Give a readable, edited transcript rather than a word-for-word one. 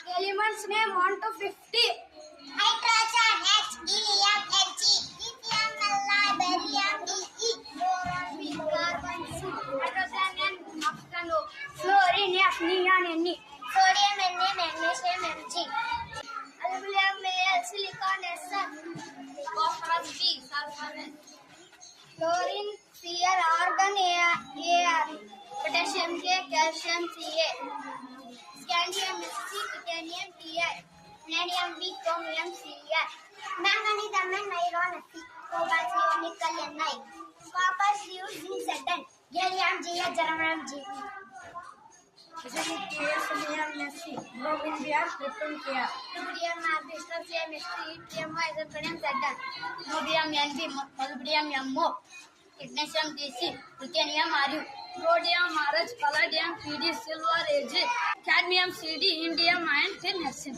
Elements name 1 to 50. Hydrogen H, helium Hg, lithium barium Be, boron B, carbon C, Hydrogen N, oxygen O. Fluorine F, neon Ne. sodium Na, magnesium Mg, Aluminum Al, silicon Sn. Phosphorus B, sulfur N. Chlorine Cl, argon Ar. Potassium K, calcium Ca. Scandium Sc, titanium Ti. Vanadium B, chromium Cl. manganese Mn, iron Fe, cobalt Cu, nickel Ni, copper Cu, zinc Zn, gallium Ga, germanium Gb. Zinc Ca, Mc. Bromine Br, krypton Kr. Rubidium Rb, strontium St, yttrium isoconium Zn. Niobium Nb, molybdenum Mo. Magnesium Tc, ruthenium Ru. Rhodium Rh, palladium Pd, silver Ag. Cadmium Cd, indium iron tin Sn.